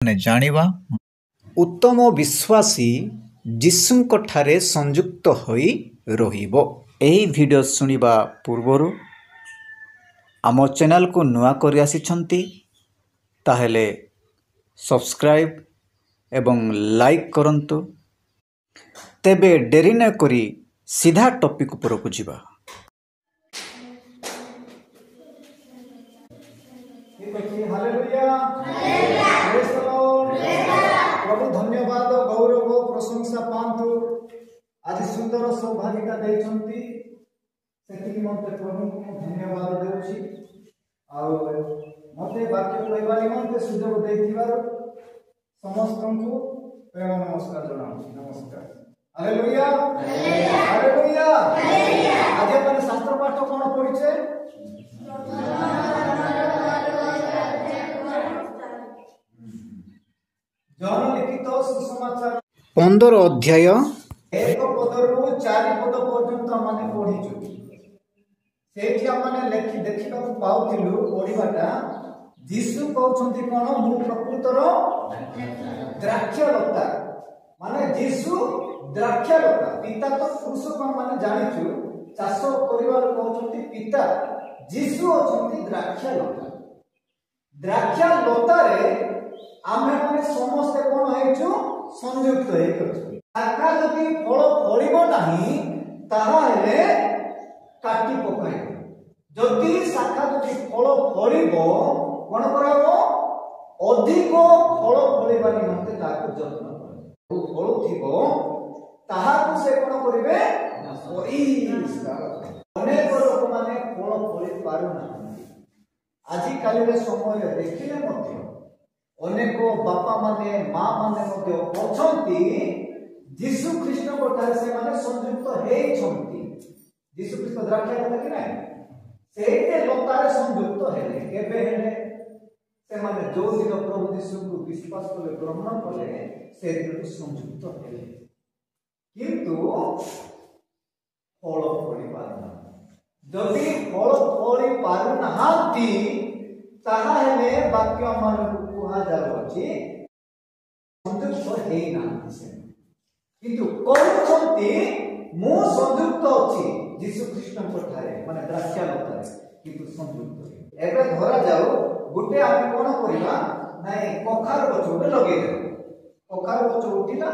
जानिबा उत्तम विश्वासी जीशुंक ठारे संयुक्त होई रहिबो। एही वीडियो सुनिबा पूर्वरु आम चैनल को नुआ करि आसिछंती ताहेले सब्सक्राइब एवं लाइक करंतु। तेबे डेरी न करी सीधा टॉपिक ऊपर को जिबा। प्रभु धन्यवाद गौरव प्रशंसा पांतु। आज सुंदर सौभाग्यता देछंती सेति मते प्रभु को धन्यवाद देउछि। आ मते वाक्य कहबा निमंते सुजोग देथिबार समस्त को प्रेम नमस्कार जनाउछि। नमस्कार। Hallelujah hallelujah hallelujah. आज अपन शास्त्र पाठ कोन पढिछे? जन लिखित सुसमाचार 15 अध्याय 1 पदरु 4 पद पर्यंत माने पढिछु। सेठी माने लेखि देखिबा को पाउथिलु पढिबाटा जीसु कहउछंती कोन मु प्रकृतर द्राक्षलता माने जीसु द्राक्षलता। पिता तो पुरुष कोन माने जानिछु चाष करिवार कहउछंती पिता जीसु अछंती द्राक्षलता। द्राक्षलता रे आमे माने समस्त कोन हेछु संयुक्त हेछु। शाखा जदि फल फलिबो नाही ताहा हेले काटी पकाय। जदि शाखा जदि फल फलिबो कोन कराबो अधिक फल फलिबा निमंते ताको जत्न करबो। फल थिबो ताहाको से कोन करिवे परिष्कार। अनेक लोक माने फल फलि पारु नाही। आजि काली रे समय देखिले मते अनेक बापा माने माँ माने मध्य अछंती जीशु ख्रीष्ट कोठारे से माने संयुक्त हेछंती। जीशु ख्रीष्ट द्राक्षा लता कि नाही सेते लतारे संयुक्त हेले केबे हेले से माने जो दिन प्रभु जीशु को विश्वास कले ग्रहण कले से दिन संयुक्त हेले। किंतु फल फली पारना जदि फल फली पारना हाती ताहा हेले वाक्य मान कुहा जाउछि संयुक्त हेइ ना से। किंतु कहउछंती मु संयुक्त अछि जीशु ख्रीष्ट कोठारे माने द्राक्षा लतारे किंतु संयुक्त। एबे धरा जाऊ गुटे आमे कोन करिबा नाही कखार गछ उठे लगे देबो। कखार गछ उठिला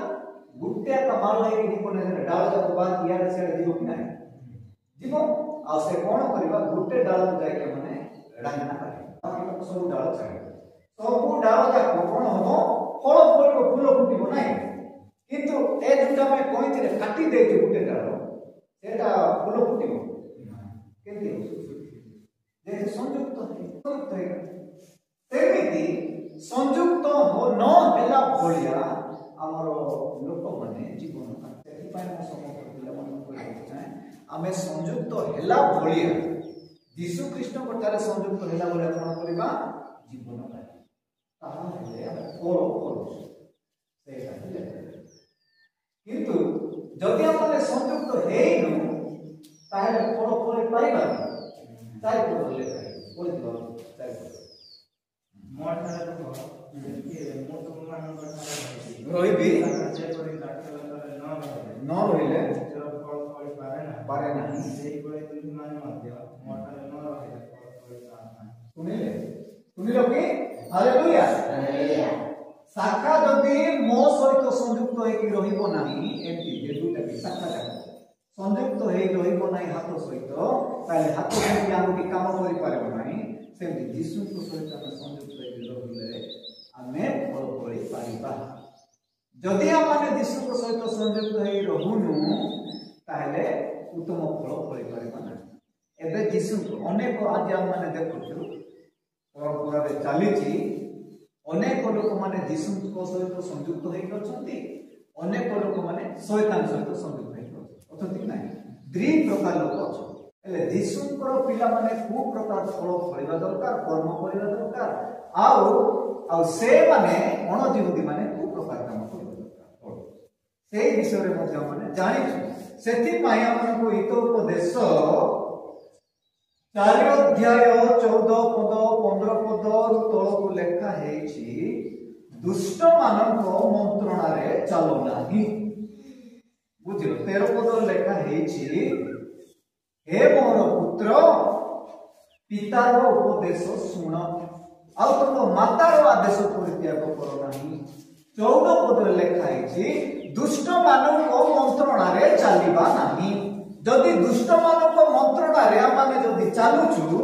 गुटे का माल लाइ कि कोने डाल जा बात यार से दिबो कि नाही दिबो। आ से कोन करिबा गुटे डाल जाय के माने डांगना करे सब डाल छाड़े सब डाल जा कोन हो फल फल फूल फुटिबो नाही। किंतु ए दुटा में कहिथिले काटी देति गुटे डाल सेटा फूल फुटिबो केति जे संयुक्त है तेमिति संयुक्त हो न हेला भलिया हमर लोक माने जीवन सेति पाए हम समस्त पिला मन को चाहे आमे संयुक्त हेला भलिया जीशु ख्रीष्ट कोठारे संयुक्त हेला भलिया कोन करबा जीवन पाए ताहा हेले फल फल सेटा हेले। किंतु जदि हमने संयुक्त हेइनु ताहे फल फल पाइबा ताइ बोले कोइ दिबो ताइ मोठारे तो मोट मान रहिबी न रहिले फल फल पारे ना सेई कोइ तुम मान मध्य मोठारे न रहिले फल फल सुनिले सुनिलो कि हालेलुया हालेलुया। शाखा जदि मो सहित संयुक्त होई रहिबो नाही एति जे दुटा के शाखा जाक संयुक्त होई रहिबो नाही हाथ सहित ताले हाथ सहित आमे काम करि पारबो नाही। सेमति जीशु को सहित आमे संयुक्त होई रहिले आमे फल फली पारिबा। जदि आमे जीशु को सहित संयुक्त होई रहुनु ताले उत्तम फल फली पारिबा ना। एबे जीशु अनेक आज आमे देखुछु परंपरा रे चालीची अनेक लोक माने जीशु को सहित संयुक्त होई अछंती अनेक लोक माने शैतान सहित संयुक्त होई अछंती नाही। द्वि प्रकार लोक अछंती एले जीशु को पिला माने को प्रकार फल फलिबा दरकार कर्म करिबा दरकार आउ से माने अणजीवदी माने को प्रकार काम करिबा दरकार से विषय रे मध्य माने जानि सेति पाई हमन को हित उपदेश 4 अध्याय 14 पद 15 पद तळ को लेखा हेछि दुष्ट मानक मंत्रणारे चलो नाही बुझिल 13 पद लेखा हेछि हे मोर पुत्र पितार उपदेश शुण आ तुम मातार आदेश परित्याग कर नाही 14 पद लेखा हेछि दुष्ट मानक मंत्रणारे चलिबा नाही जदि दुष्ट मानक मंत्रणारे आमाने जदि चालुछु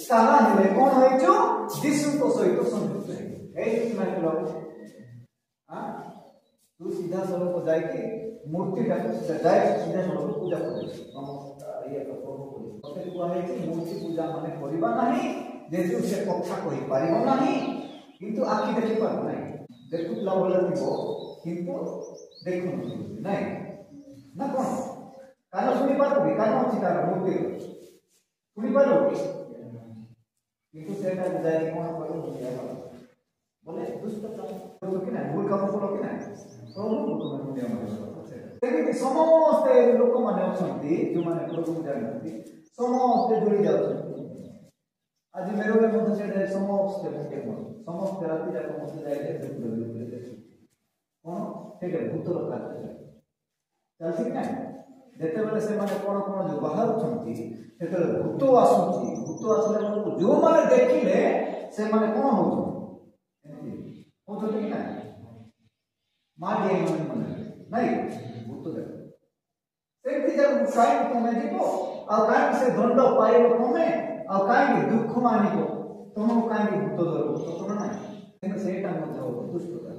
ताहा हेले कोन होइछु यीशु सहित संयुक्त हे माइकलो हां तू सीधा सड़क जाई के मूर्ति का जाए सीधा सड़क पूजा कर नमस्कार ये प्रभु ओते को है कि मूर्ति पूजा माने करिबा नाही जेतु से कथा कहि पारिबो नाही किंतु आखि देखि पार नाही देखुला बोला दिबो किंतु देखु नाही ना कोन कान सुनि पारबे कान अछि तार मूर्ति सुनि पारबे किंतु सेटा जाय कोन करिबो बोले दुष्ट काम कि ना भूल काम करो कि ना प्रभु तुम दुनिया में सेମିତି ସମସ୍ତେ ଲୋକମାନେ ଅଛନ୍ତି ଯେଉଁମାନେ ପ୍ରଭୁଙ୍କୁ ଜାଣିଛନ୍ତି ସମସ୍ତେ ଯୋଡ଼ି ଯାଉଛନ୍ତି ଆଜି ମେରୁରେ ମଧ୍ୟ ସେଠାରେ ସମସ୍ତେ ଭୋକେ ସମସ୍ତେ ରାତି ଯାକ ମଧ୍ୟ ଯାଇଥିଲେ କ'ଣ ସେଇଟା ଭୂତର କାର୍ଯ୍ୟ ଚାଲିଛି କି ନାହିଁ ଯେତେବେଳେ ସେମାନେ କ'ଣ କ'ଣ ଯେଉଁ ବାହାରୁଛନ୍ତି ସେତେବେଳେ ଭୂତ ଆସୁଛି ଭୂତ ଆସିଲା ବେଳକୁ ଯେଉଁମାନେ ଦେଖିଲେ ସେମାନେ କ'ଣ ହେଉଛନ୍ତି ଏମିତି ହେଉଛନ୍ତି କି ନାହିଁ ମାଡ଼ି ମାନେ नहीं भूत देख सेठी जब काई तमे जीवो आ काई से दंड पाइबो तमे आ काई दुख मानिबो तमो काई भूत दरबो तो कोन नाही तेने सेटा मध्य दुष्टता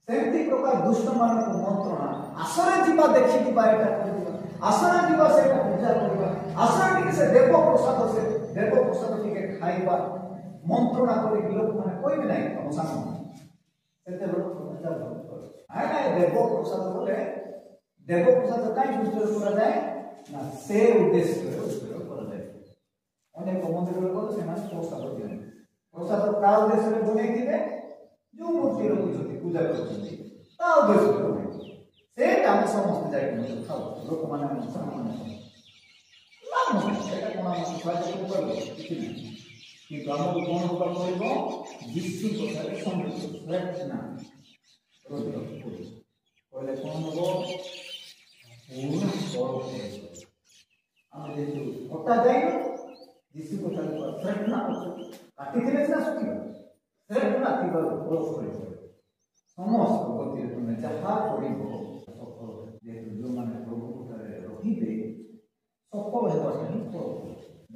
सेठी प्रकार दुष्ट मानक मंत्रणा आसरे जीवा देखि दिबा एटा करबा आसरे जीवा सेटा पूजा करबा आसरे टिके से देव प्रसाद टिके खाइबा मंत्रणा करि लोक माने कोई भी नाही तम सामने सेते लोक पूजा आना देव प्रसाद बोले देव प्रसाद कहीं पुस्तक करा जाए ना से उद्देश्य करा जाए अनेक मंदिर को से माने प्रसाद दिए प्रसाद का उद्देश्य बने दिए जो मूर्ति रखुछथि पूजा करछथि ता उद्देश्य बने से हम समस्त जाय खाओ लोक माने सम्मान लाभ सेटा कोना माने स्वागत करबो कि हमको कोन होबा करबो यीशु को संबंध रखना कहले कौन हो पूर्ण स्वर आम जेतु कटा जाए यीशु को थ्रेट ना काटी दिले ना सुखी थ्रेट ना थी क्रॉस करे समस्त गति तुम जहा पड़िबो सफल जेतु जो माने प्रभु ठारे रहिबे सफल हेबा नहीं तो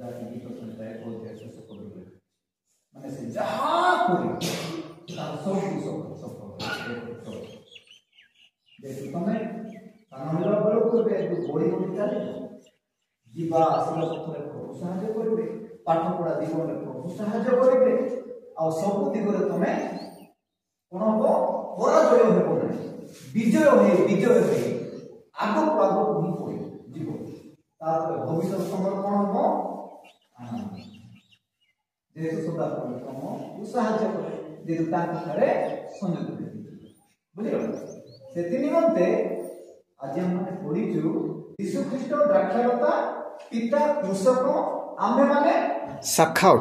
जाति की प्रसन्नता को जैसे सफल होबे माने से जहा करी ता सब सफल जेतु तमे कानूनर प्रयोग करबे बड़ी बड़ी चले जीवा आसिला पथरे प्रभु साहाय्य करबे पाठ पढ़ा जीवन में प्रभु साहाय्य करबे आ सब दिगरे तमे कोन हो पराजय हेबो नहीं विजय हे आगो आगो ही कोई जीव तार भविष्य समय कोन हो जेतु सदा तम साहाय्य करे जेतु ताक करे संयोग बुझिलो से निमंते आज हम पढ़ीचु यीशु ख्रीष्ट द्राक्षालता पिता कृषक आमे माने शाखा।